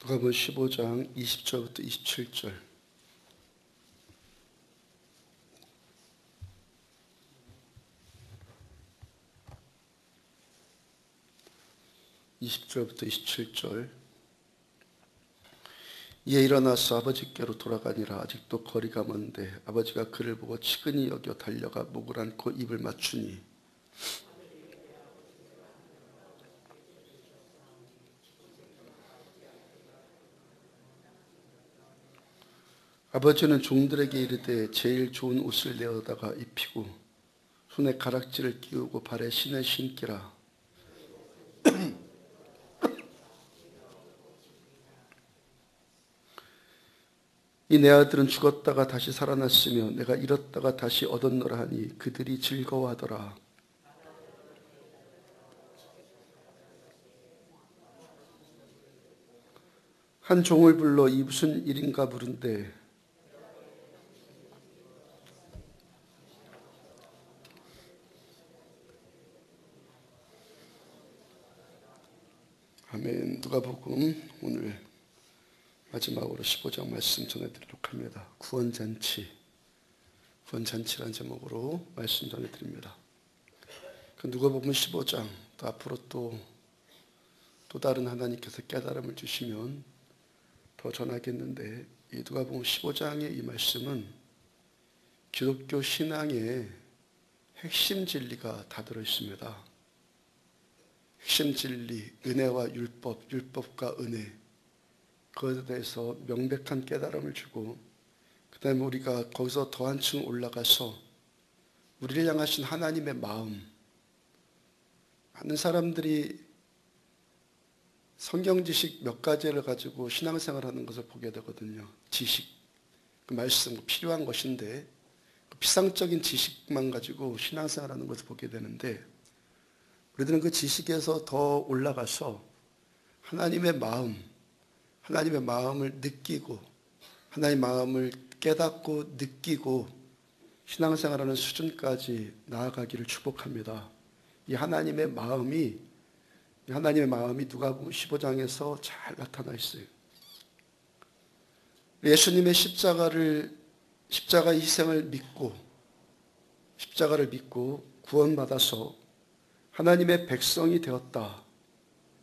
누가복음 15장 20절부터 27절. (20절부터 27절) 이에 일어나서 아버지께로 돌아가니라. 아직도 거리가 먼데 아버지가 그를 보고 치근히 여겨 달려가 목을 안고 입을 맞추니 아버지는 종들에게 이르되 제일 좋은 옷을 내어다가 입히고 손에 가락지를 끼우고 발에 신을 신기라. 이 내 아들은 죽었다가 다시 살아났으며 내가 잃었다가 다시 얻었노라 하니 그들이 즐거워하더라. 한 종을 불러 이 무슨 일인가 물은데 아멘. 누가복음 오늘 마지막으로 15장 말씀 전해드리도록 합니다. 구원잔치라는 제목으로 말씀 전해드립니다. 그 누가복음 15장 또 앞으로 또 다른 하나님께서 깨달음을 주시면 더 전하겠는데, 이 누가복음 15장의 이 말씀은 기독교 신앙의 핵심 진리가 다 들어있습니다. 핵심 진리, 은혜와 율법, 율법과 은혜, 그것에 대해서 명백한 깨달음을 주고, 그 다음에 우리가 거기서 더 한층 올라가서 우리를 향하신 하나님의 마음, 많은 사람들이 성경 지식 몇 가지를 가지고 신앙생활하는 것을 보게 되거든요. 지식, 그 말씀 필요한 것인데 그 피상적인 지식만 가지고 신앙생활하는 것을 보게 되는데, 우리들은 그 지식에서 더 올라가서 하나님의 마음을 느끼고 하나님의 마음을 깨닫고 느끼고 신앙생활하는 수준까지 나아가기를 축복합니다. 이 하나님의 마음이 누가복음 15장에서 잘 나타나 있어요. 예수님의 십자가의 희생을 믿고 십자가를 믿고 구원받아서 하나님의 백성이 되었다,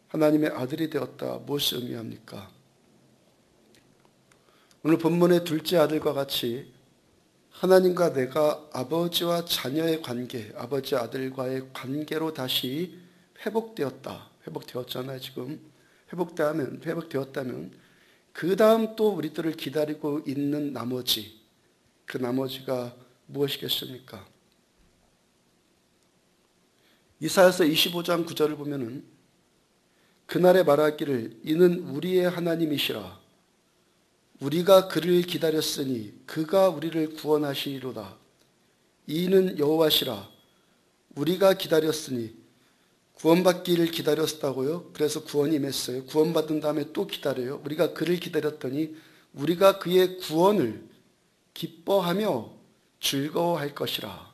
하나님의 아들이 되었다. 무엇을 의미합니까? 오늘 본문의 둘째 아들과 같이 하나님과 내가 아버지와 자녀의 관계, 아버지 아들과의 관계로 다시 회복되었잖아요. 지금 회복되었다면 그 다음 또 우리들을 기다리고 있는 그 나머지가 무엇이겠습니까? 이사야서 25장 9절을 보면은 그날에 말하기를 이는 우리의 하나님이시라. 우리가 그를 기다렸으니 그가 우리를 구원하시리로다. 이는 여호와시라. 우리가 기다렸으니 구원받기를 기다렸다고요. 그래서 구원이 임했어요. 구원받은 다음에 또 기다려요. 우리가 그를 기다렸더니 우리가 그의 구원을 기뻐하며 즐거워할 것이라.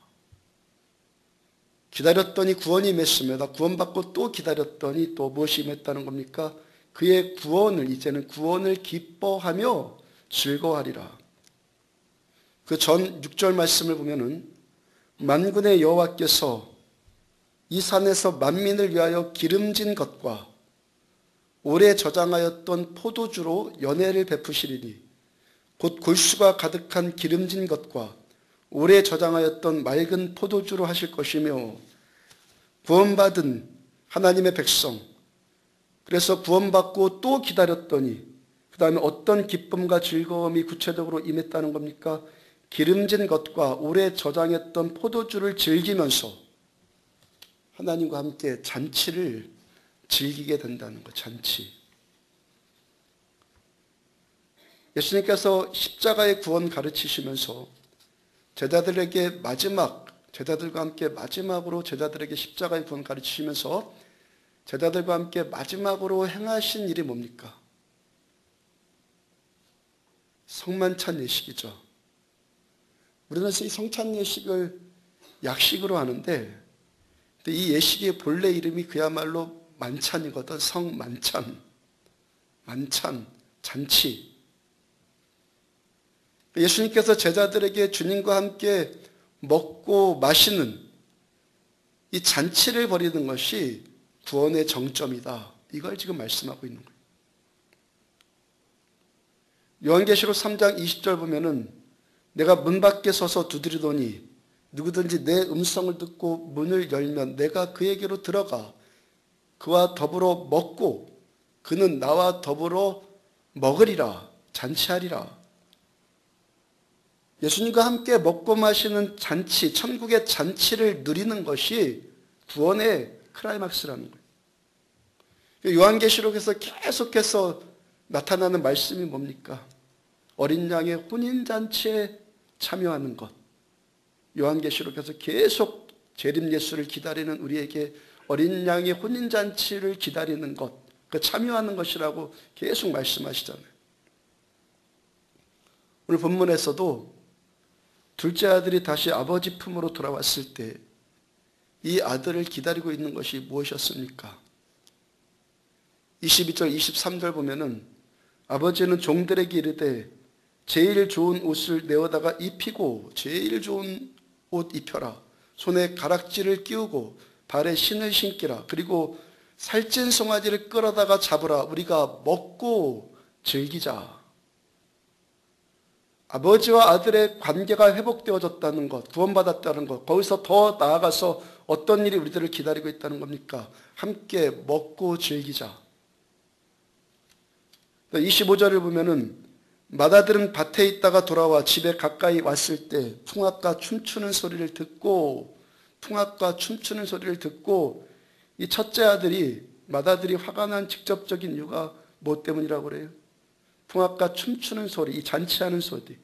기다렸더니 구원이 임했습니다. 구원받고 또 기다렸더니 또 무엇이 임했다는 겁니까? 그의 구원을, 이제는 구원을 기뻐하며 즐거워하리라. 그 전 6절 말씀을 보면은 만군의 여호와께서 이 산에서 만민을 위하여 기름진 것과 오래 저장하였던 포도주로 연회를 베푸시리니 곧 골수가 가득한 기름진 것과 오래 저장하였던 맑은 포도주로 하실 것이며, 구원받은 하나님의 백성, 그래서 구원받고 또 기다렸더니 그 다음에 어떤 기쁨과 즐거움이 구체적으로 임했다는 겁니까? 기름진 것과 오래 저장했던 포도주를 즐기면서 하나님과 함께 잔치를 즐기게 된다는 것. 잔치. 예수님께서 십자가의 구원 가르치시면서 제자들과 함께 마지막으로 제자들에게 십자가의 구원 가르치시면서 제자들과 함께 마지막으로 행하신 일이 뭡니까? 성만찬 예식이죠. 우리는 이 성찬 예식을 약식으로 하는데, 이 예식의 본래 이름이 그야말로 만찬이거든. 성만찬. 만찬, 잔치. 예수님께서 제자들에게 주님과 함께 먹고 마시는 이 잔치를 벌이는 것이 구원의 정점이다. 이걸 지금 말씀하고 있는 거예요. 요한계시록 3장 20절 보면은 내가 문 밖에 서서 두드리더니 누구든지 내 음성을 듣고 문을 열면 내가 그에게로 들어가 그와 더불어 먹고 그는 나와 더불어 먹으리라, 잔치하리라. 예수님과 함께 먹고 마시는 잔치, 천국의 잔치를 누리는 것이 구원의 클라이막스라는 거예요. 요한계시록에서 계속해서 나타나는 말씀이 뭡니까? 어린 양의 혼인잔치에 참여하는 것. 요한계시록에서 계속 재림 예수를 기다리는 우리에게 어린 양의 혼인잔치를 기다리는 것, 그 참여하는 것이라고 계속 말씀하시잖아요. 오늘 본문에서도 둘째 아들이 다시 아버지 품으로 돌아왔을 때 이 아들을 기다리고 있는 것이 무엇이었습니까? 22절, 23절 보면은 아버지는 종들에게 이르되 제일 좋은 옷을 내어다가 입히고 제일 좋은 옷 입혀라. 손에 가락지를 끼우고 발에 신을 신기라. 그리고 살찐 송아지를 끌어다가 잡으라. 우리가 먹고 즐기자. 아버지와 아들의 관계가 회복되어졌다는 것, 구원받았다는 것, 거기서 더 나아가서 어떤 일이 우리들을 기다리고 있다는 겁니까? 함께 먹고 즐기자. 25절을 보면은 맏아들은 밭에 있다가 돌아와 집에 가까이 왔을 때 풍악과 춤추는 소리를 듣고 이 첫째 아들이 맏아들이 화가 난 직접적인 이유가 뭐 때문이라고 그래요? 풍악과 춤추는 소리, 이 잔치하는 소리.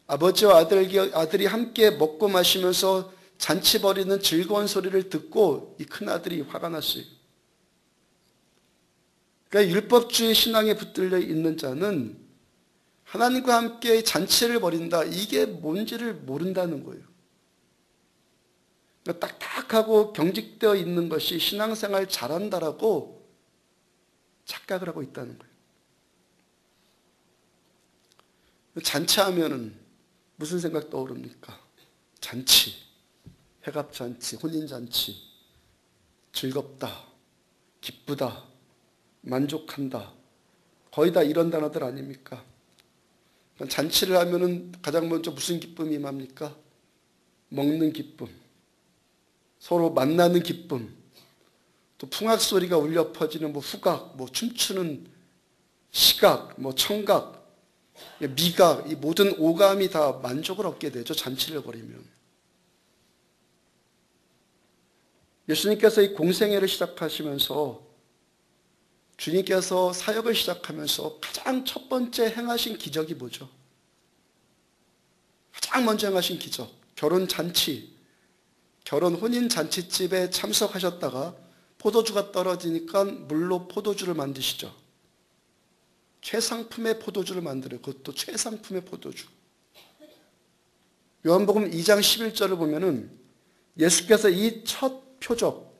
아버지와 아들이 함께 먹고 마시면서 잔치 벌이는 즐거운 소리를 듣고 이 큰아들이 화가 났어요. 그러니까 율법주의 신앙에 붙들려 있는 자는 하나님과 함께 잔치를 벌인다. 이게 뭔지를 모른다는 거예요. 그러니까 딱딱하고 경직되어 있는 것이 신앙생활 잘한다라고 착각을 하고 있다는 거예요. 잔치하면은 무슨 생각 떠오릅니까? 잔치, 회갑잔치, 혼인잔치, 즐겁다, 기쁘다, 만족한다. 거의 다 이런 단어들 아닙니까? 잔치를 하면은 가장 먼저 무슨 기쁨이 임합니까? 먹는 기쁨, 서로 만나는 기쁨, 또 풍악 소리가 울려 퍼지는 후각, 춤추는 시각, 청각, 미각, 이 모든 오감이 다 만족을 얻게 되죠. 잔치를 벌이면. 예수님께서 이 공생애를 시작하시면서 주님께서 사역을 시작하면서 가장 첫 번째 행하신 기적이 뭐죠? 가장 먼저 행하신 기적, 결혼잔치, 결혼 혼인잔치집에 참석하셨다가 포도주가 떨어지니까 물로 포도주를 만드시죠. 최상품의 포도주를 만들어요. 그것도 최상품의 포도주. 요한복음 2장 11절을 보면은 예수께서 이 첫 표적,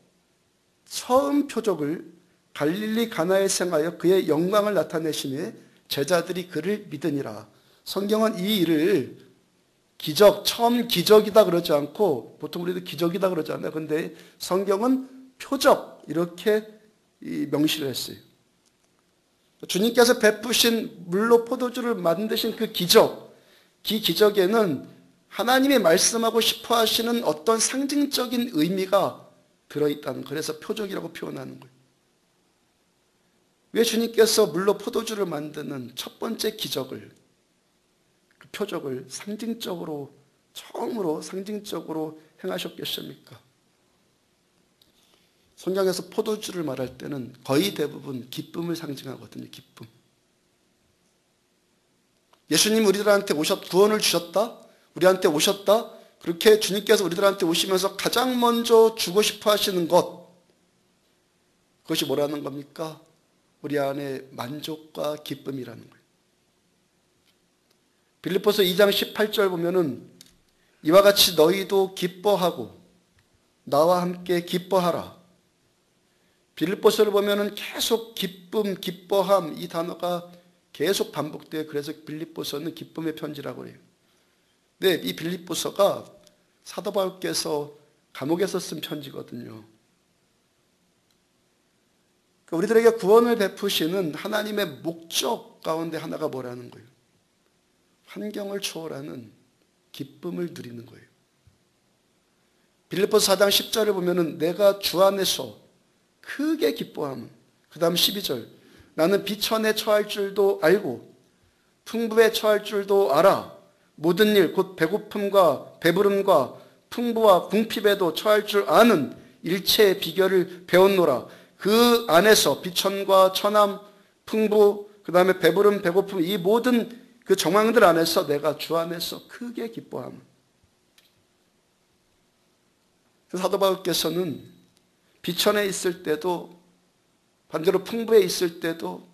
처음 표적을 갈릴리 가나에 행하여 그의 영광을 나타내심에 제자들이 그를 믿으니라. 성경은 이 일을 기적, 처음 기적이다 그러지 않고, 보통 우리도 기적이다 그러지 않아요. 그런데 성경은 표적, 이렇게 명시를 했어요. 주님께서 베푸신 물로 포도주를 만드신 그 기적, 이 기적에는 하나님이 말씀하고 싶어 하시는 어떤 상징적인 의미가 들어있다는, 그래서 표적이라고 표현하는 거예요. 왜 주님께서 물로 포도주를 만드는 첫 번째 기적을, 그 표적을 상징적으로, 처음으로 상징적으로 행하셨겠습니까? 성경에서 포도주를 말할 때는 거의 대부분 기쁨을 상징하거든요. 기쁨. 예수님 우리들한테 구원을 주셨다. 우리한테 오셨다. 그렇게 주님께서 우리들한테 오시면서 가장 먼저 주고 싶어 하시는 것. 그것이 뭐라는 겁니까? 우리 안에 만족과 기쁨이라는 거예요. 빌립보서 2장 18절 보면은 이와 같이 너희도 기뻐하고 나와 함께 기뻐하라. 빌립보서를 보면은 계속 기쁨, 기뻐함 이 단어가 계속 반복돼요. 그래서 빌립보서는 기쁨의 편지라고 해요. 네, 이 빌립보서가 사도 바울께서 감옥에서 쓴 편지거든요. 우리들에게 구원을 베푸시는 하나님의 목적 가운데 하나가 뭐라는 거예요? 환경을 초월하는 기쁨을 누리는 거예요. 빌립보서 4장 10절을 보면은 내가 주 안에서 크게 기뻐함은, 그 다음 12절, 나는 비천에 처할 줄도 알고 풍부에 처할 줄도 알아. 모든 일 곧 배고픔과 배부름과 풍부와 궁핍에도 처할 줄 아는 일체의 비결을 배웠노라. 그 안에서 비천과 천함, 풍부, 그 다음에 배부름, 배고픔 이 모든 그 정황들 안에서 내가 주 안에서 크게 기뻐함. 사도 바울께서는 비천에 있을 때도, 반대로 풍부에 있을 때도,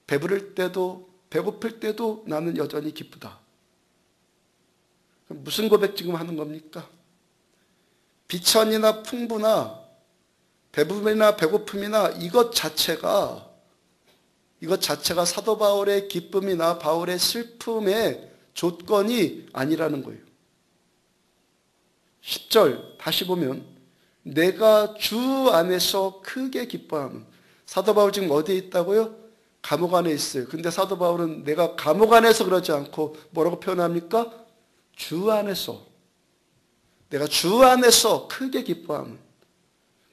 배부를 때도, 배고플 때도 나는 여전히 기쁘다. 무슨 고백 지금 하는 겁니까? 비천이나 풍부나 배부름이나 배고픔이나 이것 자체가 사도 바울의 기쁨이나 바울의 슬픔의 조건이 아니라는 거예요. 10절 다시 보면 내가 주 안에서 크게 기뻐함은, 사도 바울 지금 어디에 있다고요? 감옥 안에 있어요. 근데 사도 바울은 내가 감옥 안에서 그러지 않고 뭐라고 표현합니까? 주 안에서, 내가 주 안에서 크게 기뻐함은,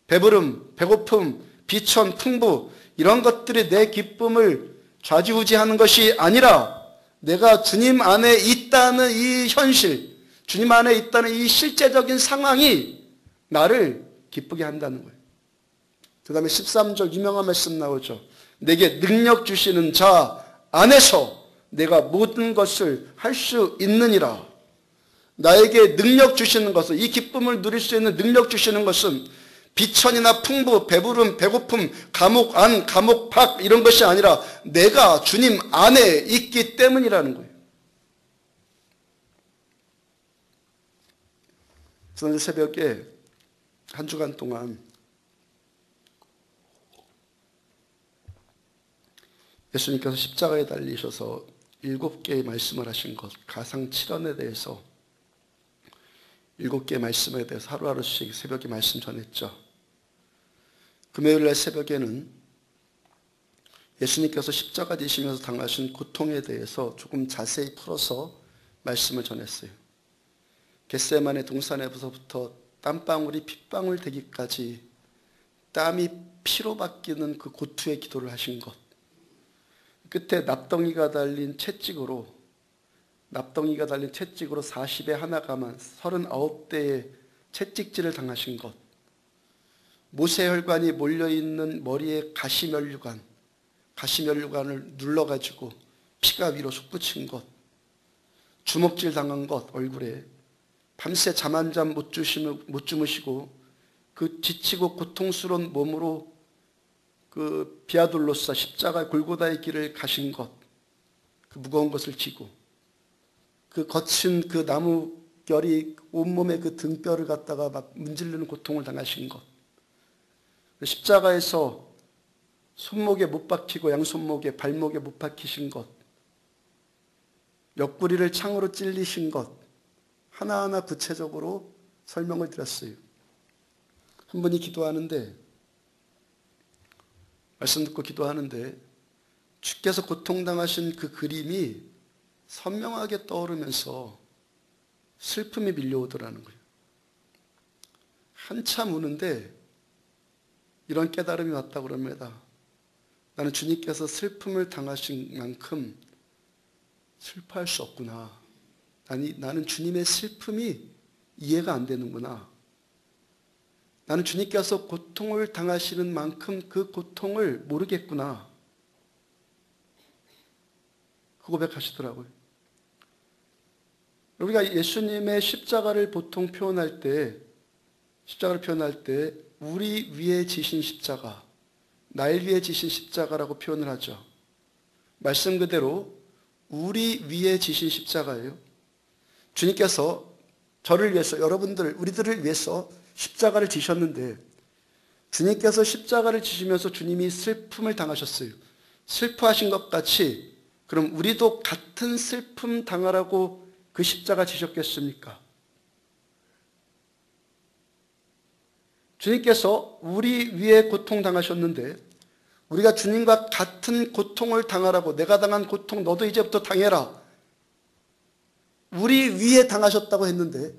배부름, 배고픔, 비천, 풍부 이런 것들이 내 기쁨을 좌지우지하는 것이 아니라 내가 주님 안에 있다는 이 현실, 주님 안에 있다는 이 실제적인 상황이 나를 기쁘게 한다는 거예요. 그 다음에 13절 유명한 말씀 나오죠. 내게 능력 주시는 자 안에서 내가 모든 것을 할 수 있느니라. 나에게 능력 주시는 것은, 이 기쁨을 누릴 수 있는 능력 주시는 것은 비천이나 풍부, 배부름, 배고픔, 감옥 안, 감옥 밖 이런 것이 아니라 내가 주님 안에 있기 때문이라는 거예요. 지난주 새벽에 한 주간 동안 예수님께서 십자가에 달리셔서 7개의 말씀을 하신 것, 가상 7언에 대해서 7개의 말씀에 대해서 하루하루씩 새벽에 말씀 전했죠. 금요일날 새벽에는 예수님께서 십자가 지시면서 당하신 고통에 대해서 조금 자세히 풀어서 말씀을 전했어요. 겟세마네 동산에서부터 땀방울이 핏방울 되기까지 땀이 피로 바뀌는 그 고투의 기도를 하신 것, 끝에 납덩이가 달린 채찍으로 40에 하나 감한 39대의 채찍질을 당하신 것, 모세혈관이 몰려있는 머리에 가시면류관을 눌러가지고 피가 위로 솟구친 것, 주먹질 당한 것, 얼굴에 밤새 잠 한 잠 못 주무시고 그 지치고 고통스러운 몸으로 그 비아돌로사 십자가 골고다의 길을 가신 것, 그 무거운 것을 지고 그 거친 그 나무 결이 온몸에 그 등뼈를 갖다가 막 문지르는 고통을 당하신 것, 십자가에서 손목에 못 박히고 양손목에 발목에 못 박히신 것, 옆구리를 창으로 찔리신 것, 하나하나 구체적으로 설명을 드렸어요. 한 분이 기도하는데, 말씀 듣고 기도하는데 주께서 고통당하신 그 그림이 선명하게 떠오르면서 슬픔이 밀려오더라는 거예요. 한참 우는데 이런 깨달음이 왔다고 그럽니다. 나는 주님께서 슬픔을 당하신 만큼 슬퍼할 수 없구나. 나는 주님의 슬픔이 이해가 안 되는구나. 나는 주님께서 고통을 당하시는 만큼 그 고통을 모르겠구나. 그 고백하시더라고요. 우리가 예수님의 십자가를 보통 표현할 때, 우리 위에 지신 십자가, 날 위에 지신 십자가라고 표현을 하죠. 말씀 그대로 우리 위에 지신 십자가예요. 주님께서 저를 위해서, 여러분들, 우리들을 위해서 십자가를 지셨는데 주님께서 십자가를 지시면서 주님이 슬픔을 당하셨어요. 슬퍼하신 것 같이 그럼 우리도 같은 슬픔 당하라고 그 십자가 지셨겠습니까? 주님께서 우리 위에 고통당하셨는데 우리가 주님과 같은 고통을 당하라고 내가 당한 고통 너도 이제부터 당해라. 우리 위에 당하셨다고 했는데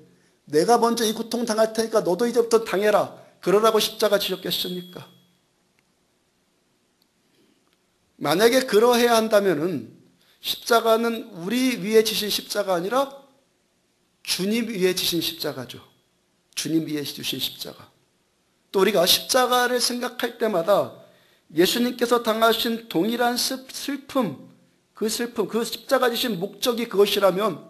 내가 먼저 이 고통 당할 테니까 너도 이제부터 당해라. 그러라고 십자가 지셨겠습니까? 만약에 그러해야 한다면은 십자가는 우리 위에 지신 십자가 아니라 주님 위에 지신 십자가죠. 주님 위에 지신 십자가. 또 우리가 십자가를 생각할 때마다 예수님께서 당하신 동일한 슬픔, 그 십자가 지신 목적이 그것이라면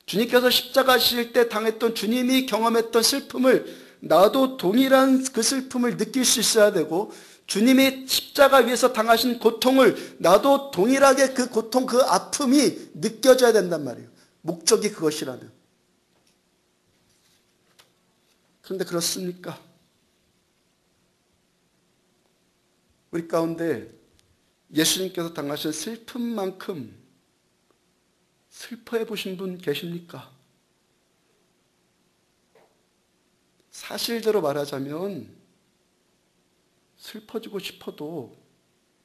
주님께서 십자가 지실 때 당했던 주님이 경험했던 슬픔을 나도 동일한 그 슬픔을 느낄 수 있어야 되고 주님이 십자가 위에서 당하신 고통을 나도 동일하게 그 고통, 그 아픔이 느껴져야 된단 말이에요. 목적이 그것이라면. 그런데 그렇습니까? 우리 가운데 예수님께서 당하신 슬픔만큼 슬퍼해 보신 분 계십니까? 사실대로 말하자면 슬퍼지고 싶어도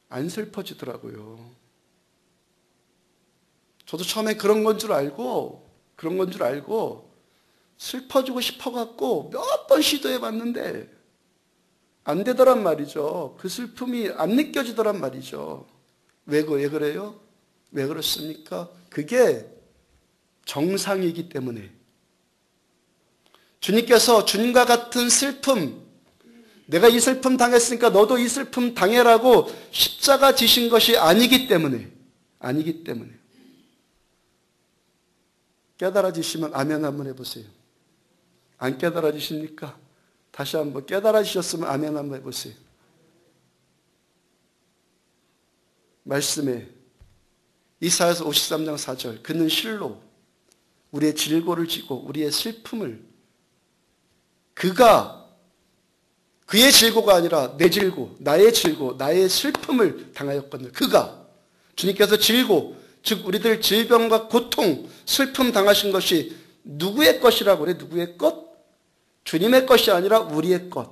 안 슬퍼지더라고요. 저도 처음에 그런 건 줄 알고 슬퍼지고 싶어갖고 몇 번 시도해 봤는데 안 되더란 말이죠. 그 슬픔이 안 느껴지더란 말이죠. 왜 그래요? 왜 그렇습니까? 그게 정상이기 때문에. 주님께서 주님과 같은 슬픔, 내가 이 슬픔 당했으니까 너도 이 슬픔 당해라고 십자가 지신 것이 아니기 때문에. 깨달아지시면 아멘 한번 해보세요. 안 깨달아지십니까? 다시 한번 깨달아지셨으면 아멘 한번 해보세요. 말씀에 이사야서 53장 4절 그는 실로 우리의 질고를 지고 우리의 슬픔을 그의 질고가 아니라 내 질고, 나의 슬픔을 당하였거든요. 주님께서 질고, 즉 우리들 질병과 고통, 슬픔 당하신 것이 누구의 것이라고 그래? 누구의 것? 주님의 것이 아니라 우리의 것.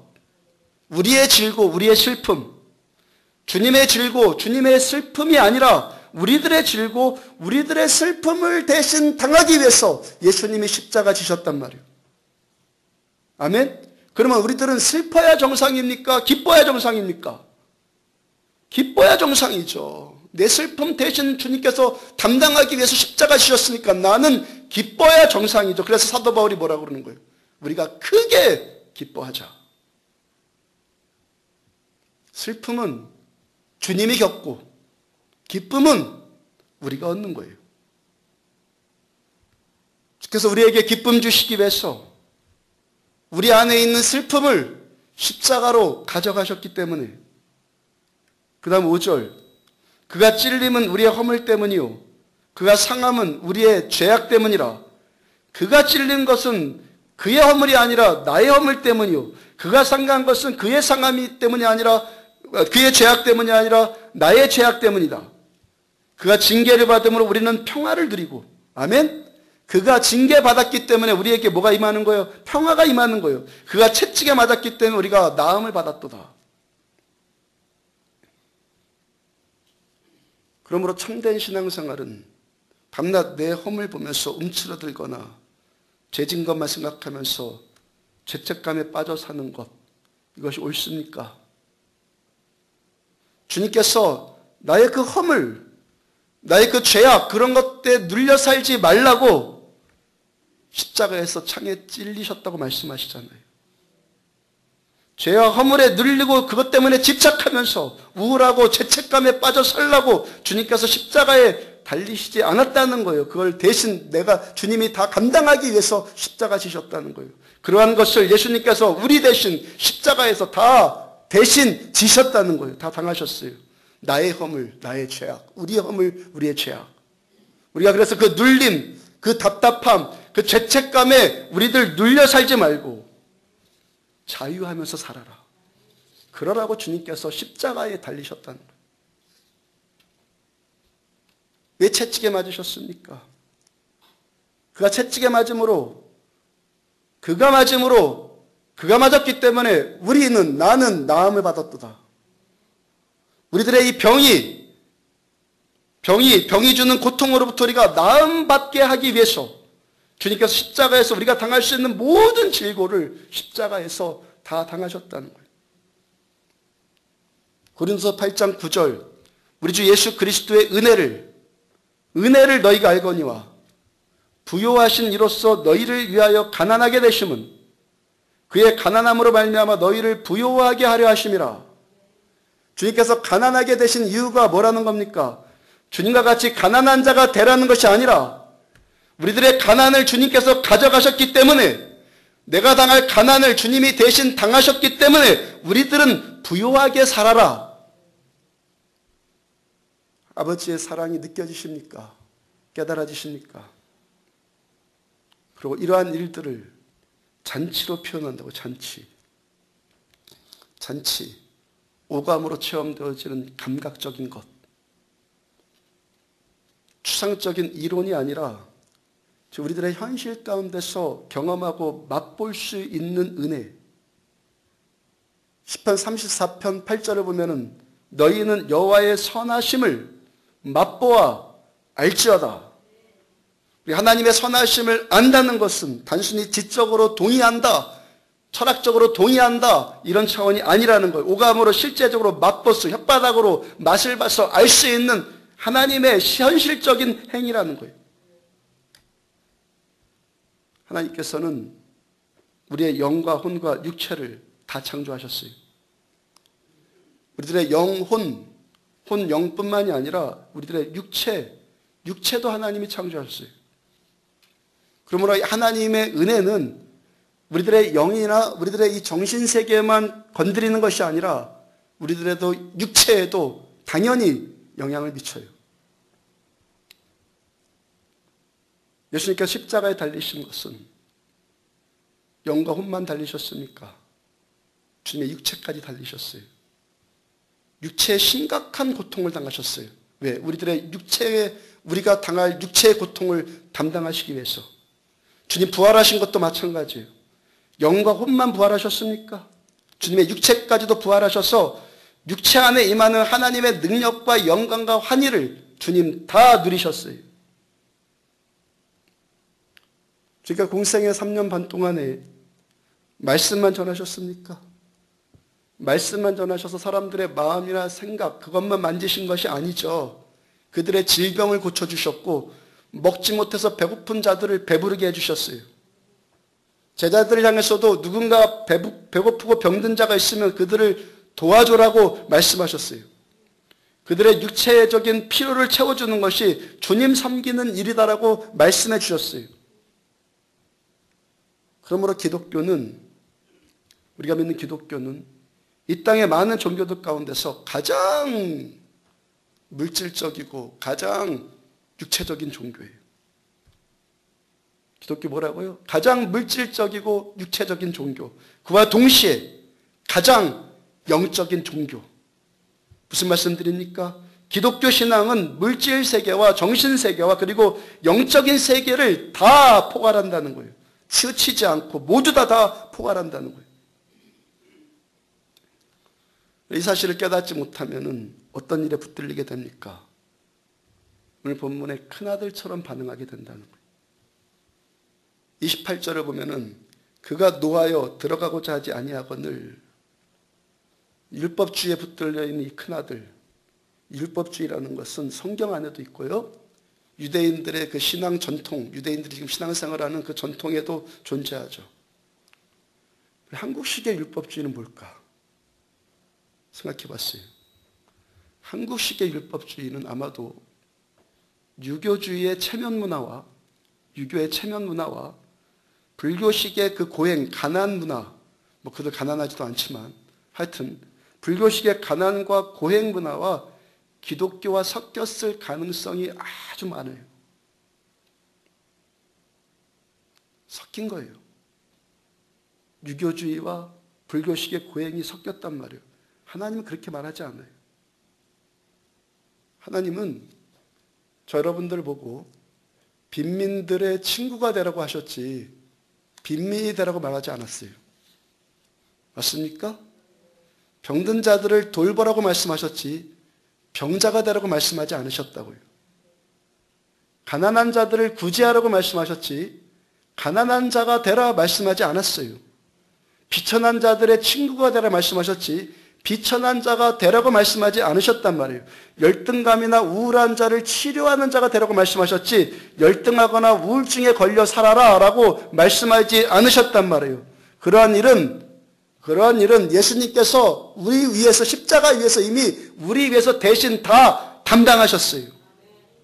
우리의 질고, 우리의 슬픔. 주님의 질고, 주님의 슬픔이 아니라 우리들의 질고, 우리들의 슬픔을 대신 당하기 위해서 예수님이 십자가 지셨단 말이에요. 아멘? 그러면 우리들은 슬퍼야 정상입니까? 기뻐야 정상입니까? 기뻐야 정상이죠. 내 슬픔 대신 주님께서 담당하기 위해서 십자가 지셨으니까 나는 기뻐야 정상이죠. 그래서 사도 바울이 뭐라고 그러는 거예요? 우리가 크게 기뻐하자. 슬픔은 주님이 겪고 기쁨은 우리가 얻는 거예요. 그래서 우리에게 기쁨 주시기 위해서 우리 안에 있는 슬픔을 십자가로 가져가셨기 때문에. 그 다음 5절 그가 찔림은 우리의 허물 때문이요 그가 상함은 우리의 죄악 때문이라. 그가 찔린 것은 그의 허물이 아니라 나의 허물 때문이요 그가 상한 것은 그의 상함이 때문이 아니라 그의 죄악 때문이 아니라 나의 죄악 때문이다. 그가 징계를 받음으로 우리는 평화를 누리고. 아멘. 그가 징계받았기 때문에 우리에게 뭐가 임하는 거예요? 평화가 임하는 거예요. 그가 채찍에 맞았기 때문에 우리가 나음을 받았도다. 그러므로 참된 신앙생활은 밤낮 내 허물 보면서 움츠러들거나 죄진 것만 생각하면서 죄책감에 빠져 사는 것, 이것이 옳습니까? 주님께서 나의 그 허물, 나의 그 죄악, 그런 것들에 눌려 살지 말라고 십자가에서 창에 찔리셨다고 말씀하시잖아요. 죄와 허물에 눌리고 그것 때문에 집착하면서 우울하고 죄책감에 빠져 살라고 주님께서 십자가에 달리시지 않았다는 거예요. 그걸 대신 주님이 다 감당하기 위해서 십자가 지셨다는 거예요. 그러한 것을 예수님께서 우리 대신 십자가에서 다 대신 지셨다는 거예요. 다 당하셨어요. 나의 허물, 나의 죄악, 우리의 허물, 우리의 죄악. 우리가 그래서 그 눌림, 그 답답함, 그 죄책감에 우리들 눌려 살지 말고 자유하면서 살아라. 그러라고 주님께서 십자가에 달리셨다는 거예요. 왜 채찍에 맞으셨습니까? 그가 채찍에 맞음으로, 그가 맞았기 때문에 나는 나음을 받았도다. 우리들의 이 병이 주는 고통으로부터 우리가 나음받게 하기 위해서 주님께서 십자가에서 우리가 당할 수 있는 모든 질고를 십자가에서 다 당하셨다는 거예요. 고린도서 8장 9절, 우리 주 예수 그리스도의 은혜를 너희가 알거니와 부요하신 이로써 너희를 위하여 가난하게 되심은 그의 가난함으로 말미암아 너희를 부요하게 하려 하심이라. 주님께서 가난하게 되신 이유가 뭐라는 겁니까? 주님과 같이 가난한 자가 되라는 것이 아니라 우리들의 가난을 주님께서 가져가셨기 때문에, 내가 당할 가난을 주님이 대신 당하셨기 때문에 우리들은 부요하게 살아라. 아버지의 사랑이 느껴지십니까? 깨달아지십니까? 그리고 이러한 일들을 잔치로 표현한다고. 잔치. 오감으로 체험되어지는 감각적인 것. 추상적인 이론이 아니라 우리들의 현실 가운데서 경험하고 맛볼 수 있는 은혜. 시편 34편 8절을 보면은 너희는 여호와의 선하심을 맛보아 알지어다. 우리 하나님의 선하심을 안다는 것은 단순히 지적으로 동의한다, 철학적으로 동의한다, 이런 차원이 아니라는 거예요. 오감으로 실제적으로 맛보수, 혓바닥으로 맛을 봐서 알 수 있는 하나님의 현실적인 행위라는 거예요. 하나님께서는 우리의 영과 혼과 육체를 다 창조하셨어요. 우리들의 영혼, 영뿐만이 아니라 우리들의 육체도 하나님이 창조하셨어요. 그러므로 하나님의 은혜는 우리들의 영이나 우리들의 이 정신세계만 건드리는 것이 아니라 우리들의 육체에도 당연히 영향을 미쳐요. 예수님께서 십자가에 달리신 것은 영과 혼만 달리셨습니까? 주님의 육체까지 달리셨어요. 육체의 심각한 고통을 당하셨어요. 왜? 우리가 당할 육체의 고통을 담당하시기 위해서. 주님 부활하신 것도 마찬가지예요. 영과 혼만 부활하셨습니까? 주님의 육체까지도 부활하셔서 육체 안에 임하는 하나님의 능력과 영광과 환희를 주님 다 누리셨어요. 그러니까 공생의 3년 반 동안에 말씀만 전하셨습니까? 말씀만 전하셔서 사람들의 마음이나 생각, 그것만 만지신 것이 아니죠. 그들의 질병을 고쳐주셨고 먹지 못해서 배고픈 자들을 배부르게 해주셨어요. 제자들을 향해서도 누군가 배고프고 병든 자가 있으면 그들을 도와줘라고 말씀하셨어요. 그들의 육체적인 필요를 채워주는 것이 주님 섬기는 일이다라고 말씀해 주셨어요. 그러므로 우리가 믿는 기독교는 이 땅의 많은 종교들 가운데서 가장 물질적이고 가장 육체적인 종교예요. 기독교 뭐라고요? 가장 물질적이고 육체적인 종교. 그와 동시에 가장 영적인 종교. 무슨 말씀 드립니까? 기독교 신앙은 물질 세계와 정신 세계와 그리고 영적인 세계를 다 포괄한다는 거예요. 치우치지 않고 모두 다 포괄한다는 거예요. 이 사실을 깨닫지 못하면 어떤 일에 붙들리게 됩니까? 오늘 본문의 큰아들처럼 반응하게 된다는 거예요. 28절을 보면은 그가 노하여 들어가고자 하지 아니하거늘. 율법주의에 붙들려 있는 이 큰아들. 율법주의라는 것은 성경 안에도 있고요. 유대인들의 그 신앙 전통, 유대인들이 지금 신앙생활하는 그 전통에도 존재하죠. 한국식의 율법주의는 뭘까? 생각해 봤어요. 한국식의 율법주의는 아마도 유교의 체면 문화와 불교식의 그 고행, 가난 문화, 그들 가난하지도 않지만 하여튼 불교식의 가난과 고행 문화와 기독교와 섞였을 가능성이 아주 많아요. 섞인 거예요. 유교주의와 불교식의 고행이 섞였단 말이에요. 하나님은 그렇게 말하지 않아요. 하나님은 저 여러분들 보고 빈민들의 친구가 되라고 하셨지 빈민이 되라고 말하지 않았어요. 맞습니까? 병든 자들을 돌보라고 말씀하셨지 병자가 되라고 말씀하지 않으셨다고요. 가난한 자들을 구제하라고 말씀하셨지 가난한 자가 되라 말씀하지 않았어요. 비천한 자들의 친구가 되라 말씀하셨지 비천한 자가 되라고 말씀하지 않으셨단 말이에요. 열등감이나 우울한 자를 치료하는 자가 되라고 말씀하셨지 열등하거나 우울증에 걸려 살아라 라고 말씀하지 않으셨단 말이에요. 그러한 일은 예수님께서 우리 위해서 십자가 위에서 이미 우리 위해서 대신 다 담당하셨어요.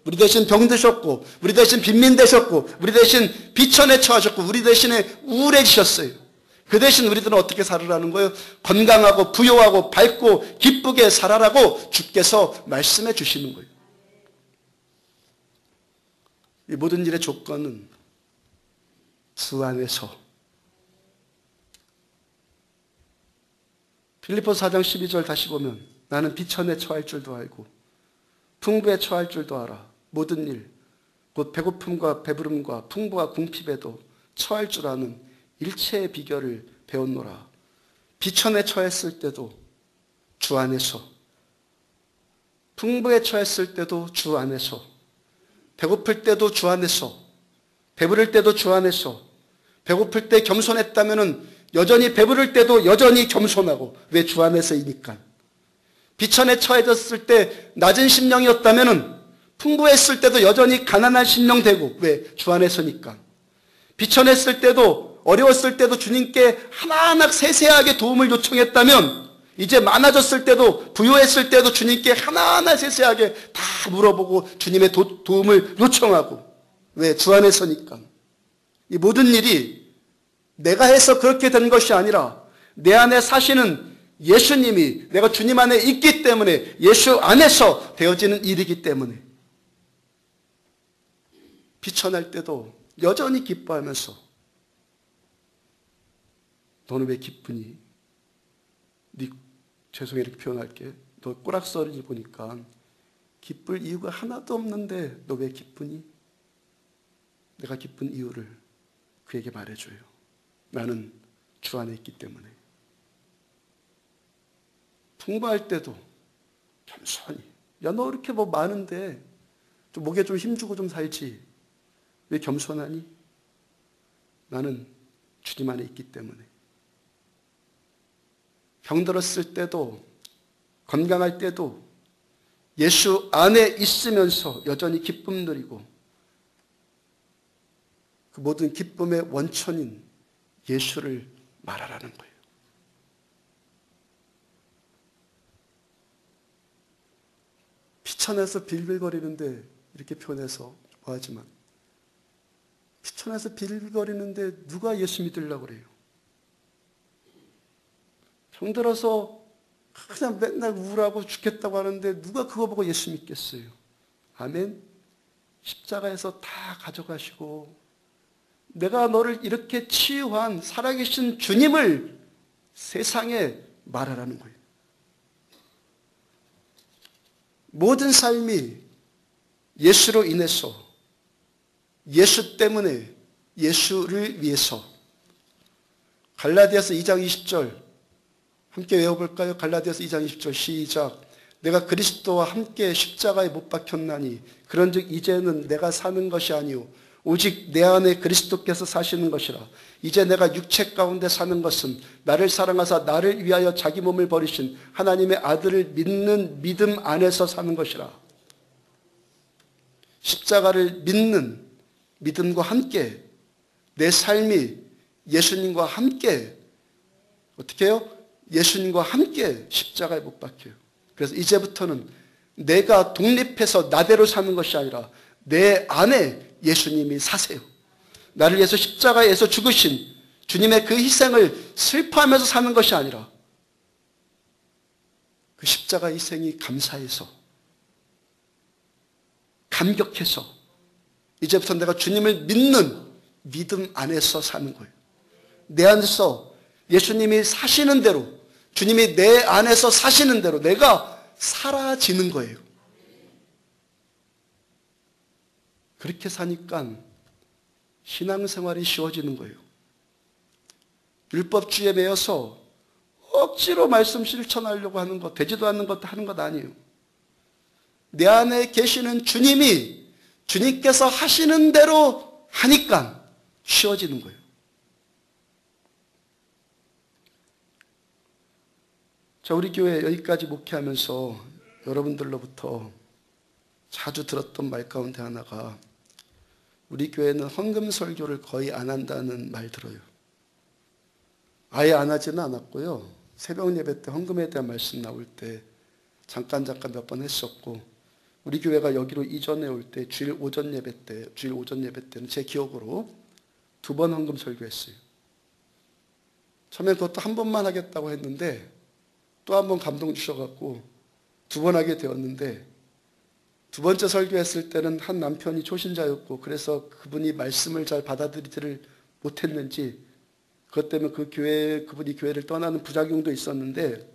우리 대신 병드셨고 우리 대신 빈민 되셨고 우리 대신 비천에 처하셨고 우리 대신에 우울해지셨어요. 그 대신 우리들은 어떻게 살으라는 거예요? 건강하고 부요하고 밝고 기쁘게 살아라고 주께서 말씀해 주시는 거예요. 이 모든 일의 조건은 주 안에서 빌립보서 4장 12절 다시 보면 나는 비천에 처할 줄도 알고 풍부에 처할 줄도 알아. 모든 일, 곧 배고픔과 배부름과 풍부와 궁핍에도 처할 줄 아는 일체의 비결을 배웠노라. 비천에 처했을 때도 주 안에서, 풍부에 처했을 때도 주 안에서, 배고플 때도 주 안에서, 배부를 때도 주 안에서, 배고플 때 겸손했다면은 여전히 배부를 때도 여전히 겸손하고 왜 주 안에서이니까. 비천에 처해졌을 때 낮은 심령이었다면은 풍부했을 때도 여전히 가난한 심령 되고 왜 주 안에서니까. 비천했을 때도 어려웠을 때도 주님께 하나하나 세세하게 도움을 요청했다면 이제 많아졌을 때도 부유했을 때도 주님께 하나하나 세세하게 다 물어보고 주님의 도움을 요청하고 왜 주 안에서니까. 이 모든 일이 내가 해서 그렇게 된 것이 아니라 내 안에 사시는 예수님이 내가 주님 안에 있기 때문에 예수 안에서 되어지는 일이기 때문에 비천할 때도 여전히 기뻐하면서 너는 왜 기쁘니? 죄송해 이렇게 표현할게. 너 꼬락서리를 보니까 기쁠 이유가 하나도 없는데 너 왜 기쁘니? 내가 기쁜 이유를 그에게 말해줘요. 나는 주 안에 있기 때문에. 풍부할 때도 겸손히 야 너 이렇게 뭐 많은데 좀 목에 좀 힘주고 좀 살지 왜 겸손하니? 나는 주님 안에 있기 때문에. 병들었을 때도 건강할 때도 예수 안에 있으면서 여전히 기쁨 누리고 그 모든 기쁨의 원천인 예수를 말하라는 거예요. 비천에서 빌빌거리는데 이렇게 표현해서 좋아하지만 비천에서 빌빌거리는데 누가 예수 믿으려고 그래요? 병들어서 그냥 맨날 우울하고 죽겠다고 하는데 누가 그거 보고 예수 믿겠어요? 아멘? 십자가에서 다 가져가시고 내가 너를 이렇게 치유한 살아계신 주님을 세상에 말하라는 거예요. 모든 삶이 예수로 인해서 예수 때문에 예수를 위해서 갈라디아서 2장 20절 함께 외워볼까요? 갈라디아서 2장 20절 시작. 내가 그리스도와 함께 십자가에 못 박혔나니 그런즉 이제는 내가 사는 것이 아니오 오직 내 안에 그리스도께서 사시는 것이라. 이제 내가 육체 가운데 사는 것은 나를 사랑하사 나를 위하여 자기 몸을 버리신 하나님의 아들을 믿는 믿음 안에서 사는 것이라. 십자가를 믿는 믿음과 함께 내 삶이 예수님과 함께 어떻게 해요? 예수님과 함께 십자가에 못 박혀요. 그래서 이제부터는 내가 독립해서 나대로 사는 것이 아니라 내 안에 예수님이 사세요. 나를 위해서 십자가에서 죽으신 주님의 그 희생을 슬퍼하면서 사는 것이 아니라 그 십자가 희생이 감사해서 감격해서 이제부터 내가 주님을 믿는 믿음 안에서 사는 거예요. 내 안에서 예수님이 사시는 대로 주님이 내 안에서 사시는 대로 내가 사라지는 거예요. 그렇게 사니까 신앙생활이 쉬워지는 거예요. 율법주의에 매여서 억지로 말씀 실천하려고 하는 것, 되지도 않는 것도 하는 것 아니에요. 내 안에 계시는 주님이 주님께서 하시는 대로 하니까 쉬워지는 거예요. 자, 우리 교회 여기까지 목회하면서 여러분들로부터 자주 들었던 말 가운데 하나가 우리 교회는 헌금 설교를 거의 안 한다는 말 들어요. 아예 안 하지는 않았고요. 새벽 예배 때 헌금에 대한 말씀 나올 때 잠깐 몇 번 했었고, 우리 교회가 여기로 이전에 올 때 주일 오전 예배 때는 제 기억으로 2번 헌금 설교했어요. 처음에 그것도 한 번만 하겠다고 했는데 또 한 번 감동 주셔갖고 2번 하게 되었는데, 2번째 설교했을 때는 한 남편이 초신자였고 그래서 그분이 말씀을 잘 받아들이지를 못했는지 그것 때문에 그분이 교회를 떠나는 부작용도 있었는데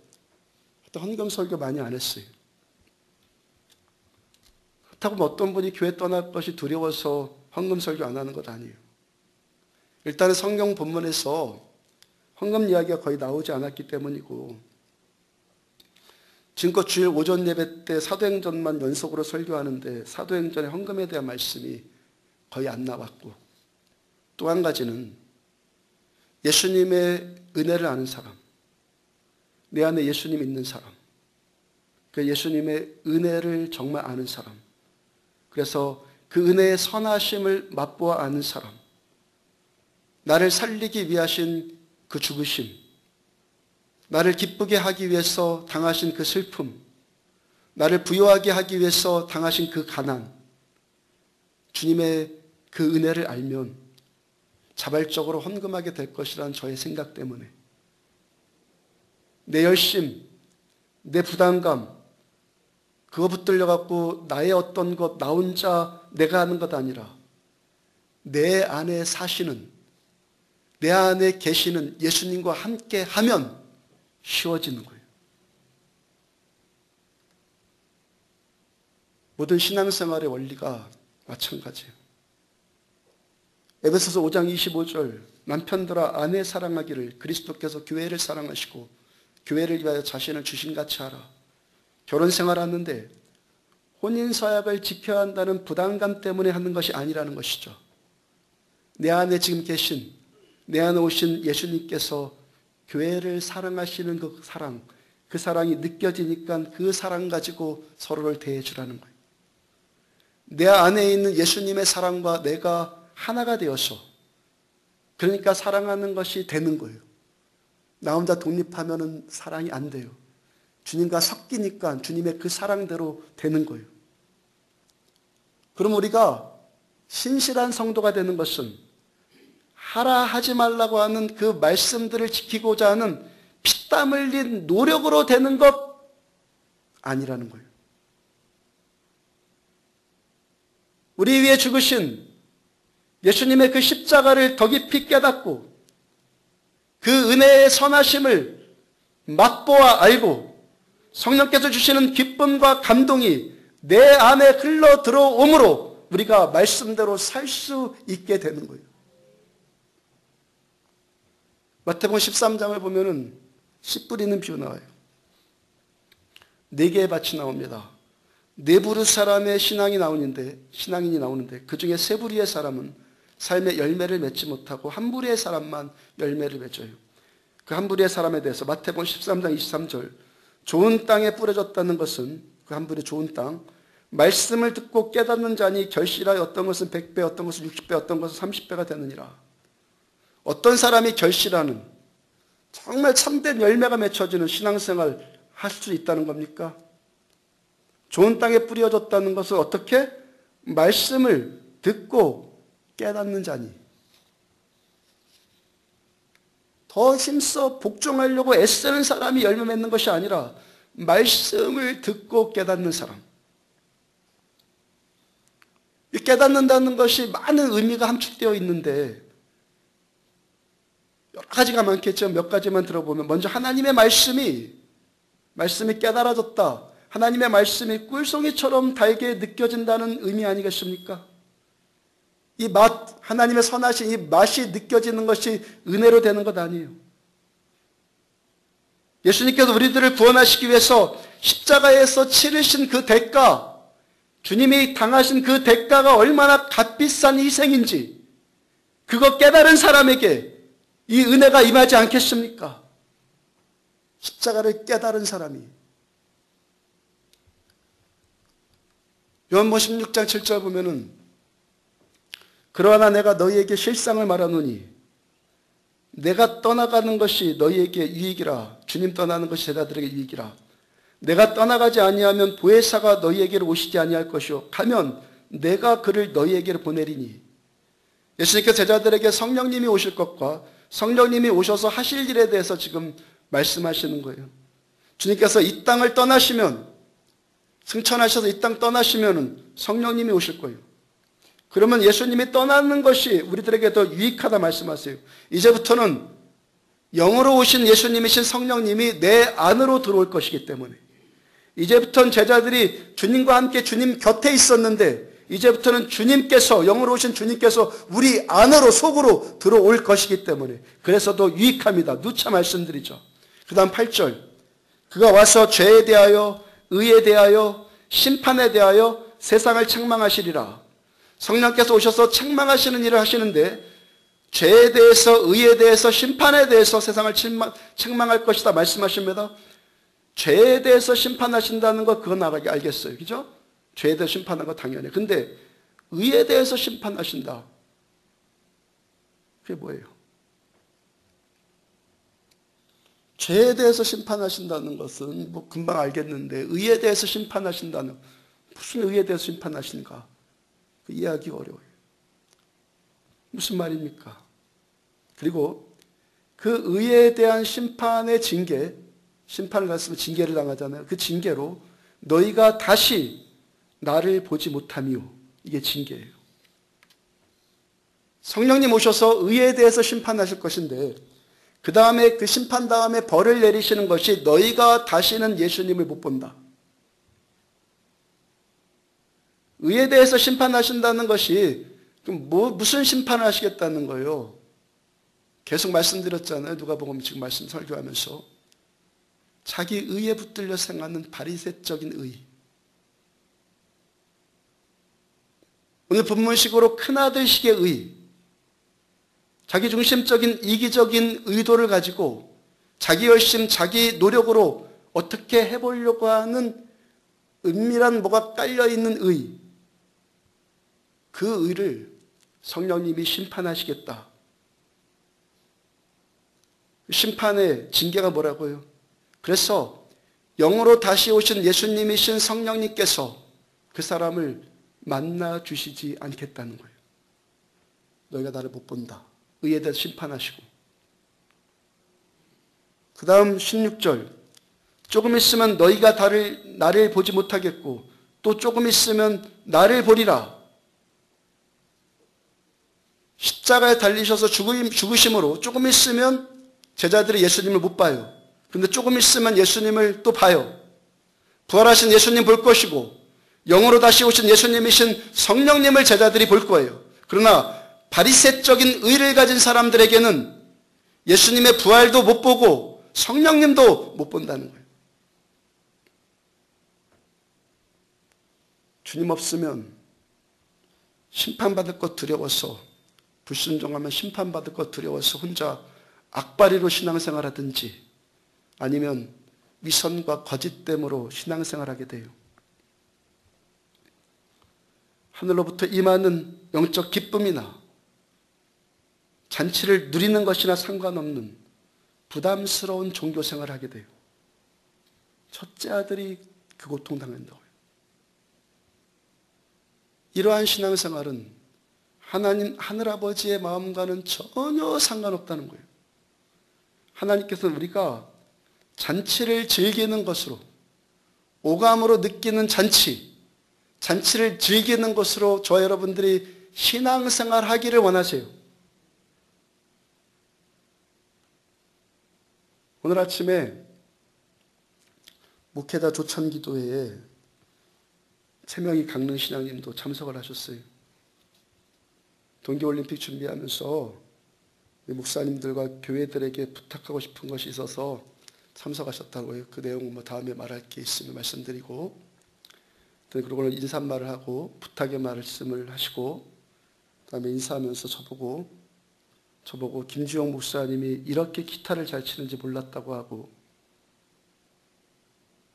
헌금 설교 많이 안 했어요. 그렇다고 어떤 분이 교회 떠날 것이 두려워서 헌금 설교 안 하는 것 아니에요. 일단은 성경 본문에서 헌금 이야기가 거의 나오지 않았기 때문이고, 지금껏 주일 오전 예배 때 사도행전만 연속으로 설교하는데 사도행전의 헌금에 대한 말씀이 거의 안 나왔고, 또 한 가지는 예수님의 은혜를 아는 사람, 내 안에 예수님 있는 사람, 그 예수님의 은혜를 정말 아는 사람, 그래서 그 은혜의 선하심을 맛보아 아는 사람, 나를 살리기 위하신 그 죽으심, 나를 기쁘게 하기 위해서 당하신 그 슬픔, 나를 부요하게 하기 위해서 당하신 그 가난, 주님의 그 은혜를 알면 자발적으로 헌금하게 될 것이라는 저의 생각 때문에 내 열심, 내 부담감, 그거 붙들려 갖고 나의 어떤 것, 나 혼자 내가 하는 것 아니라 내 안에 사시는, 내 안에 계시는 예수님과 함께 하면 쉬워지는 거예요. 모든 신앙생활의 원리가 마찬가지예요. 에베소서 5장 25절, 남편들아 아내 사랑하기를 그리스도께서 교회를 사랑하시고 교회를 위하여 자신을 주신같이 하라. 결혼 생활하는데 혼인서약을 지켜야 한다는 부담감 때문에 하는 것이 아니라는 것이죠. 내 안에 지금 계신, 내 안에 오신 예수님께서 교회를 사랑하시는 그 사랑이 느껴지니까 그 사랑 가지고 서로를 대해주라는 거예요. 내 안에 있는 예수님의 사랑과 내가 하나가 되어서, 그러니까 사랑하는 것이 되는 거예요. 나 혼자 독립하면 사랑이 안 돼요. 주님과 섞이니까 주님의 그 사랑대로 되는 거예요. 그럼 우리가 신실한 성도가 되는 것은 하라 하지 말라고 하는 그 말씀들을 지키고자 하는 피땀 흘린 노력으로 되는 것 아니라는 거예요. 우리 위해 죽으신 예수님의 그 십자가를 더 깊이 깨닫고 그 은혜의 선하심을 맛보아 알고 성령께서 주시는 기쁨과 감동이 내 안에 흘러 들어오므로 우리가 말씀대로 살 수 있게 되는 거예요. 마태복음 13장을 보면은 씨 뿌리는 비유 나와요. 4개의 밭이 나옵니다. 4부류 사람의 신앙인이 나오는데 그 중에 3부류의 사람은 삶의 열매를 맺지 못하고 1부류의 사람만 열매를 맺어요. 그 1부류의 사람에 대해서 마태복음 13장 23절, 좋은 땅에 뿌려졌다는 것은 그 1부류 좋은 땅, 말씀을 듣고 깨닫는 자니 결실하여 어떤 것은 100배, 어떤 것은 60배, 어떤 것은 30배가 되느니라. 어떤 사람이 결실하는 정말 참된 열매가 맺혀지는 신앙생활 할 수 있다는 겁니까? 좋은 땅에 뿌려졌다는 것은 어떻게? 말씀을 듣고 깨닫는 자니. 더 힘써 복종하려고 애쓰는 사람이 열매 맺는 것이 아니라 말씀을 듣고 깨닫는 사람. 이 깨닫는다는 것이 많은 의미가 함축되어 있는데 여러 가지가 많겠죠. 몇 가지만 들어보면 먼저 하나님의 말씀이 깨달아졌다. 하나님의 말씀이 꿀송이처럼 달게 느껴진다는 의미 아니겠습니까? 이 맛, 하나님의 선하신 이 맛이 느껴지는 것이 은혜로 되는 것 아니에요. 예수님께서 우리들을 구원하시기 위해서 십자가에서 치르신 그 대가, 주님이 당하신 그 대가가 얼마나 값비싼 희생인지 그거 깨달은 사람에게 이 은혜가 임하지 않겠습니까? 십자가를 깨달은 사람이. 요한복음 16장 7절 보면은 그러나 내가 너희에게 실상을 말하노니 내가 떠나가는 것이 너희에게 유익이라. 주님 떠나는 것이 제자들에게 유익이라. 내가 떠나가지 아니하면 보혜사가 너희에게로 오시지 아니할 것이요 가면 내가 그를 너희에게로 보내리니. 예수님께서 제자들에게 성령님이 오실 것과 성령님이 오셔서 하실 일에 대해서 지금 말씀하시는 거예요. 주님께서 이 땅을 떠나시면, 승천하셔서 이 땅 떠나시면 성령님이 오실 거예요. 그러면 예수님이 떠나는 것이 우리들에게 더 유익하다 말씀하세요. 이제부터는 영으로 오신 예수님이신 성령님이 내 안으로 들어올 것이기 때문에, 이제부터는 제자들이 주님과 함께 주님 곁에 있었는데 이제부터는 주님께서, 영으로 오신 주님께서 우리 안으로, 속으로 들어올 것이기 때문에 그래서 더 유익합니다. 누차 말씀드리죠. 그 다음 8절, 그가 와서 죄에 대하여, 의에 대하여, 심판에 대하여 세상을 책망하시리라. 성령께서 오셔서 책망하시는 일을 하시는데 죄에 대해서, 의에 대해서, 심판에 대해서 세상을 책망할 것이다 말씀하십니다. 죄에 대해서 심판하신다는 거 그건 알겠어요. 그죠? 죄에 대해서 심판하는 거 당연해요. 근데 의에 대해서 심판하신다. 그게 뭐예요? 죄에 대해서 심판하신다는 것은 뭐 금방 알겠는데 의에 대해서 심판하신다는, 무슨 의에 대해서 심판하신가? 그 이해하기가 어려워요. 무슨 말입니까? 그리고 그 의에 대한 심판의 징계, 심판을 받으면 징계를 당하잖아요. 그 징계로 너희가 다시 나를 보지 못함이요. 이게 징계예요. 성령님 오셔서 의에 대해서 심판하실 것인데 그 다음에 그 심판 다음에 벌을 내리시는 것이 너희가 다시는 예수님을 못 본다. 의에 대해서 심판하신다는 것이 무슨 심판을 하시겠다는 거예요? 계속 말씀드렸잖아요. 누가복음 지금 말씀 설교하면서 자기 의에 붙들려 생각하는 바리새적인 의. 오늘 본문식으로 큰아들식의 의, 자기중심적인 이기적인 의도를 가지고 자기 열심, 자기 노력으로 어떻게 해보려고 하는 은밀한 뭐가 깔려있는 의, 그 의를 성령님이 심판하시겠다. 심판의 징계가 뭐라고요? 그래서 영으로 다시 오신 예수님이신 성령님께서 그 사람을 만나 주시지 않겠다는 거예요. 너희가 나를 못 본다. 의에 대해서 심판하시고. 그 다음 16절, 조금 있으면 너희가 나를 보지 못하겠고 또 조금 있으면 나를 보리라. 십자가에 달리셔서 죽으심으로 조금 있으면 제자들이 예수님을 못 봐요. 그런데 조금 있으면 예수님을 또 봐요. 부활하신 예수님 볼 것이고 영으로 다시 오신 예수님이신 성령님을 제자들이 볼 거예요. 그러나 바리새적인 의를 가진 사람들에게는 예수님의 부활도 못 보고 성령님도 못 본다는 거예요. 주님 없으면 심판받을 것 두려워서, 불순종하면 심판받을 것 두려워서 혼자 악바리로 신앙생활하든지 아니면 위선과 거짓됨으로 신앙생활하게 돼요. 하늘로부터 임하는 영적 기쁨이나 잔치를 누리는 것이나 상관없는 부담스러운 종교생활을 하게 돼요. 첫째 아들이 그 고통당한다고요. 이러한 신앙생활은 하나님, 하늘아버지의 마음과는 전혀 상관없다는 거예요. 하나님께서는 우리가 잔치를 즐기는 것으로, 오감으로 느끼는 잔치를 즐기는 것으로 저와 여러분들이 신앙생활 하기를 원하세요. 오늘 아침에 목회자 조찬기도회에 최명희 강릉신앙님도 참석을 하셨어요. 동계올림픽 준비하면서 목사님들과 교회들에게 부탁하고 싶은 것이 있어서 참석하셨다고요. 그 내용은 다음에 말할 게 있으면 말씀드리고, 그리고 인사말을 하고 부탁의 말씀을 하시고, 그다음에 인사하면서 저보고 김주영 목사님이 이렇게 기타를 잘 치는지 몰랐다고 하고,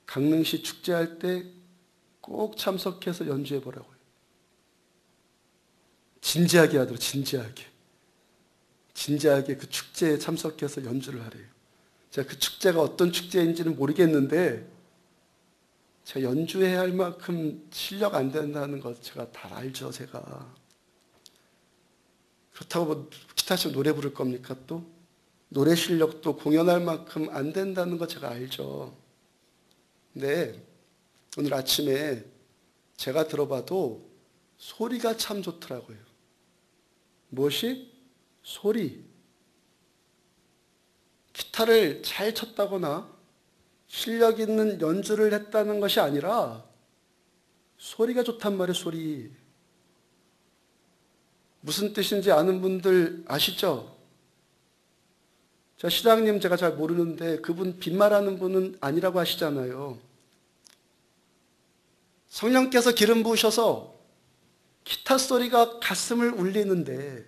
강릉시 축제할 때 꼭 참석해서 연주해 보라고요. 진지하게 하도록, 진지하게 그 축제에 참석해서 연주를 하래요. 제가 그 축제가 어떤 축제인지는 모르겠는데, 제가 연주해야 할 만큼 실력 안 된다는 것 제가 다 알죠, 제가. 그렇다고 기타 치면 노래 부를 겁니까 또? 노래 실력도 공연할 만큼 안 된다는 거 제가 알죠. 근데 오늘 아침에 제가 들어봐도 소리가 참 좋더라고요. 무엇이? 소리. 기타를 잘 쳤다거나 실력 있는 연주를 했다는 것이 아니라 소리가 좋단 말이에요, 소리. 무슨 뜻인지 아는 분들 아시죠? 시장님 제가 잘 모르는데 그분 빈말하는 분은 아니라고 하시잖아요. 성령께서 기름 부으셔서 기타 소리가 가슴을 울리는데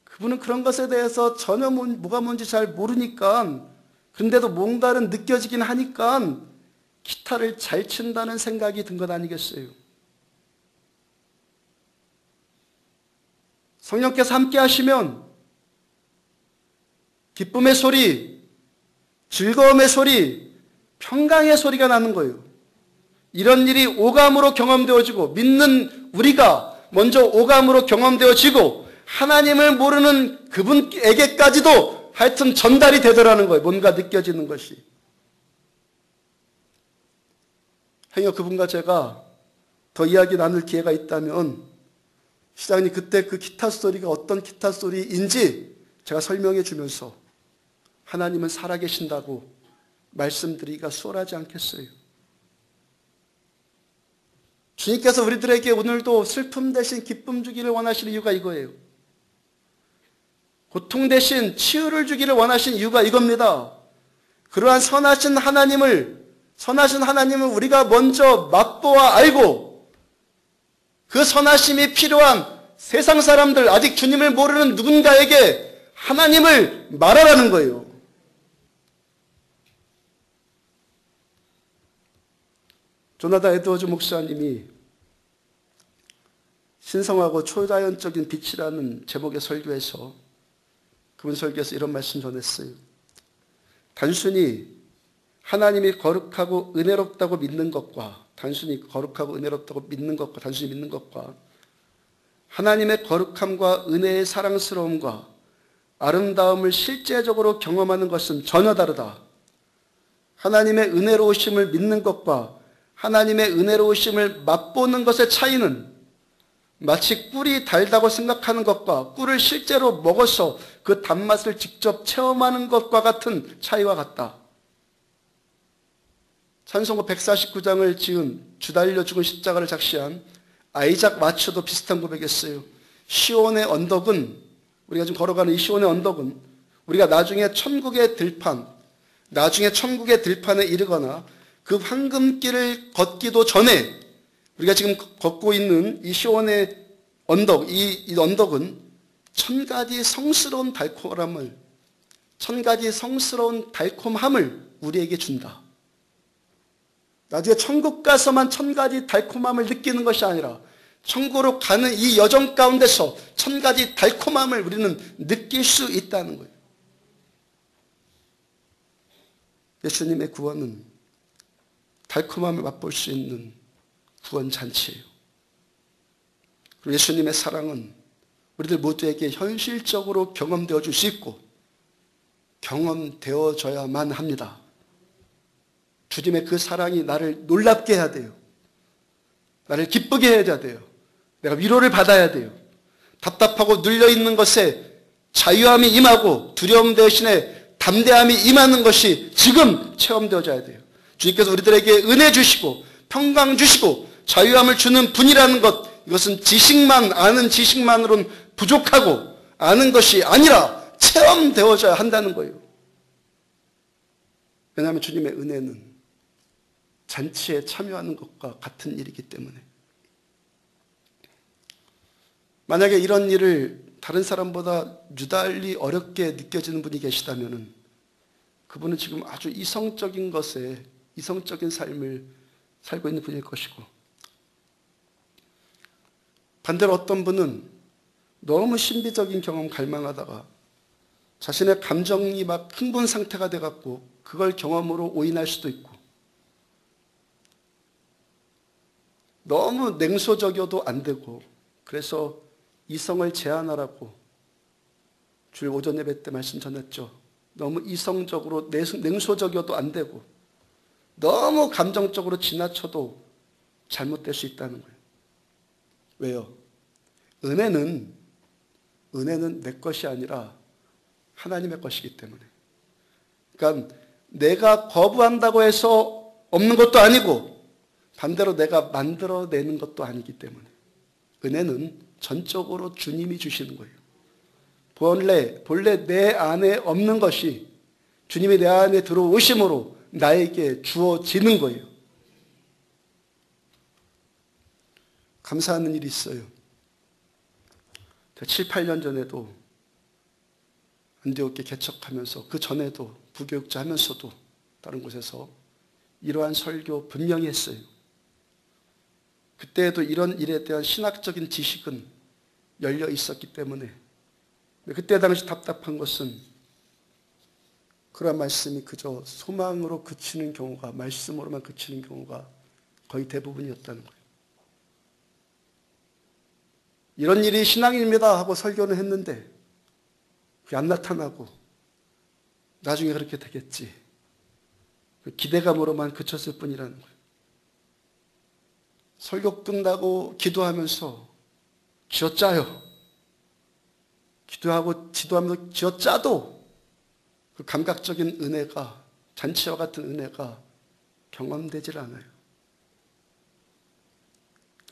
그분은 그런 것에 대해서 전혀 뭐가 뭔지 잘 모르니까, 그런데도 뭔가는 느껴지긴 하니까 기타를 잘 친다는 생각이 든 것 아니겠어요? 성령께서 함께 하시면 기쁨의 소리, 즐거움의 소리, 평강의 소리가 나는 거예요. 이런 일이 오감으로 경험되어지고, 믿는 우리가 먼저 오감으로 경험되어지고, 하나님을 모르는 그분에게까지도 하여튼 전달이 되더라는 거예요. 뭔가 느껴지는 것이. 행여 그분과 제가 더 이야기 나눌 기회가 있다면 시장님 그때 그 기타 소리가 어떤 기타 소리인지 제가 설명해 주면서 하나님은 살아계신다고 말씀드리기가 수월하지 않겠어요. 주님께서 우리들에게 오늘도 슬픔 대신 기쁨 주기를 원하시는 이유가 이거예요. 고통 대신 치유를 주기를 원하시는 이유가 이겁니다. 그러한 선하신 하나님을 우리가 먼저 맛보아 알고, 그 선하심이 필요한 세상 사람들, 아직 주님을 모르는 누군가에게 하나님을 말하라는 거예요. 조나단 에드워즈 목사님이 신성하고 초자연적인 빛이라는 제목의 설교에서, 그분 설교에서 이런 말씀 전했어요. 단순히 하나님이 거룩하고 은혜롭다고 믿는 것과, 단순히 믿는 것과 하나님의 거룩함과 은혜의 사랑스러움과 아름다움을 실제적으로 경험하는 것은 전혀 다르다. 하나님의 은혜로우심을 믿는 것과 하나님의 은혜로우심을 맛보는 것의 차이는 마치 꿀이 달다고 생각하는 것과 꿀을 실제로 먹어서 그 단맛을 직접 체험하는 것과 같은 차이와 같다. 찬송가 149장을 지은, 주달려 죽은 십자가를 작시한 아이작 마츠도 비슷한 고백했어요. 시온의 언덕은, 우리가 지금 걸어가는 이 시온의 언덕은 우리가 나중에 천국의 들판에 이르거나 그 황금길을 걷기도 전에, 우리가 지금 걷고 있는 이 시온의 언덕, 이 언덕은 천 가지 성스러운 달콤함을 우리에게 준다. 나중에 천국 가서만 천 가지 달콤함을 느끼는 것이 아니라 천국으로 가는 이 여정 가운데서 천 가지 달콤함을 우리는 느낄 수 있다는 거예요. 예수님의 구원은 달콤함을 맛볼 수 있는 구원잔치예요. 그리고 예수님의 사랑은 우리들 모두에게 현실적으로 경험되어 줄 수 있고 경험되어져야만 합니다. 주님의 그 사랑이 나를 놀랍게 해야 돼요. 나를 기쁘게 해야 돼요. 내가 위로를 받아야 돼요. 답답하고 눌려있는 것에 자유함이 임하고 두려움 대신에 담대함이 임하는 것이 지금 체험되어져야 돼요. 주님께서 우리들에게 은혜 주시고 평강 주시고 자유함을 주는 분이라는 것, 이것은 아는 지식만으로는 부족하고 아는 것이 아니라 체험되어져야 한다는 거예요. 왜냐하면 주님의 은혜는 잔치에 참여하는 것과 같은 일이기 때문에. 만약에 이런 일을 다른 사람보다 유달리 어렵게 느껴지는 분이 계시다면 그분은 지금 아주 이성적인 것에 이성적인 삶을 살고 있는 분일 것이고, 반대로 어떤 분은 너무 신비적인 경험 갈망하다가 자신의 감정이 막 흥분 상태가 돼갖고 그걸 경험으로 오인할 수도 있고, 너무 냉소적이어도 안 되고, 그래서 이성을 제한하라고 주일 오전 예배 때 말씀 전했죠. 너무 이성적으로 냉소적이어도 안 되고 너무 감정적으로 지나쳐도 잘못될 수 있다는 거예요. 왜요? 은혜는 내 것이 아니라 하나님의 것이기 때문에. 그러니까 내가 거부한다고 해서 없는 것도 아니고 반대로 내가 만들어내는 것도 아니기 때문에 은혜는 전적으로 주님이 주시는 거예요. 본래 내 안에 없는 것이 주님이 내 안에 들어오심으로 나에게 주어지는 거예요. 감사하는 일이 있어요. 7, 8년 전에도 안디옥에 개척하면서, 그 전에도 부교육자 하면서도 다른 곳에서 이러한 설교 분명히 했어요. 그때에도 이런 일에 대한 신학적인 지식은 열려 있었기 때문에, 그때 당시 답답한 것은 그러한 말씀이 그저 소망으로 그치는 경우가, 말씀으로만 그치는 경우가 거의 대부분이었다는 거예요. 이런 일이 신앙입니다 하고 설교는 했는데 그게 안 나타나고 나중에 그렇게 되겠지, 그 기대감으로만 그쳤을 뿐이라는 거예요. 설교 끝나고 기도하면서 쥐어짜요. 기도하면서 쥐어짜도 그 감각적인 은혜가, 잔치와 같은 은혜가 경험되질 않아요.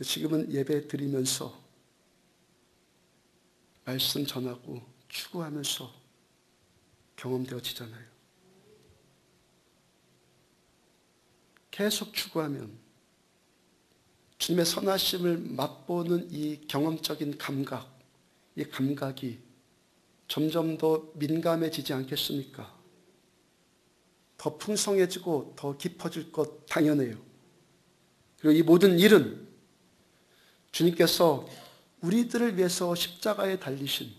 지금은 예배 드리면서 말씀 전하고 추구하면서 경험되어지잖아요. 계속 추구하면 주님의 선하심을 맛보는 이 경험적인 감각, 이 감각이 점점 더 민감해지지 않겠습니까? 더 풍성해지고 더 깊어질 것 당연해요. 그리고 이 모든 일은 주님께서 우리들을 위해서 십자가에 달리신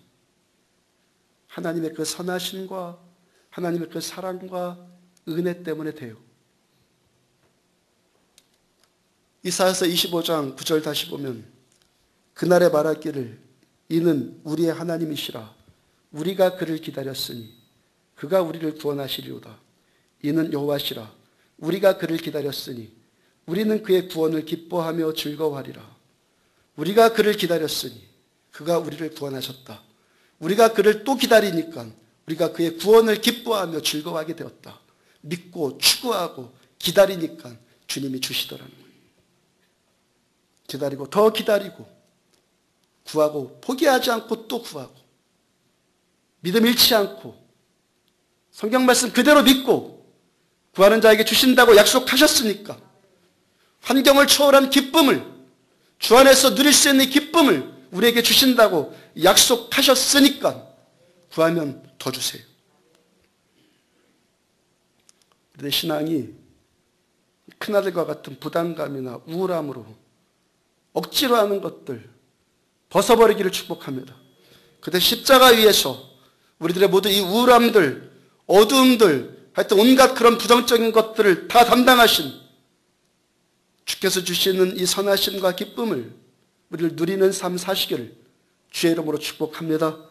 하나님의 그 선하심과 하나님의 그 사랑과 은혜 때문에 돼요. 이사야서 25장 9절 다시 보면 그날에 말하기를 이는 우리의 하나님이시라 우리가 그를 기다렸으니 그가 우리를 구원하시리로다. 이는 여호와시라 우리가 그를 기다렸으니 우리는 그의 구원을 기뻐하며 즐거워하리라. 우리가 그를 기다렸으니 그가 우리를 구원하셨다. 우리가 그를 또 기다리니까 우리가 그의 구원을 기뻐하며 즐거워하게 되었다. 믿고 추구하고 기다리니까 주님이 주시더라는 거예요. 기다리고 더 기다리고 구하고 포기하지 않고 또 구하고 믿음 잃지 않고 성경 말씀 그대로 믿고 구하는 자에게 주신다고 약속하셨으니까 환경을 초월한 기쁨을 주 안에서 누릴 수 있는 기쁨을 우리에게 주신다고 약속하셨으니까 구하면 더 주세요. 우리의 신앙이 큰아들과 같은 부담감이나 우울함으로 억지로 하는 것들 벗어버리기를 축복합니다. 그때 십자가 위에서 우리들의 모든 이 우울함들, 어두움들, 하여튼 온갖 그런 부정적인 것들을 다 담당하신 주께서 주시는 이 선하심과 기쁨을 우리를 누리는 삶 사시기를 주의 이름으로 축복합니다.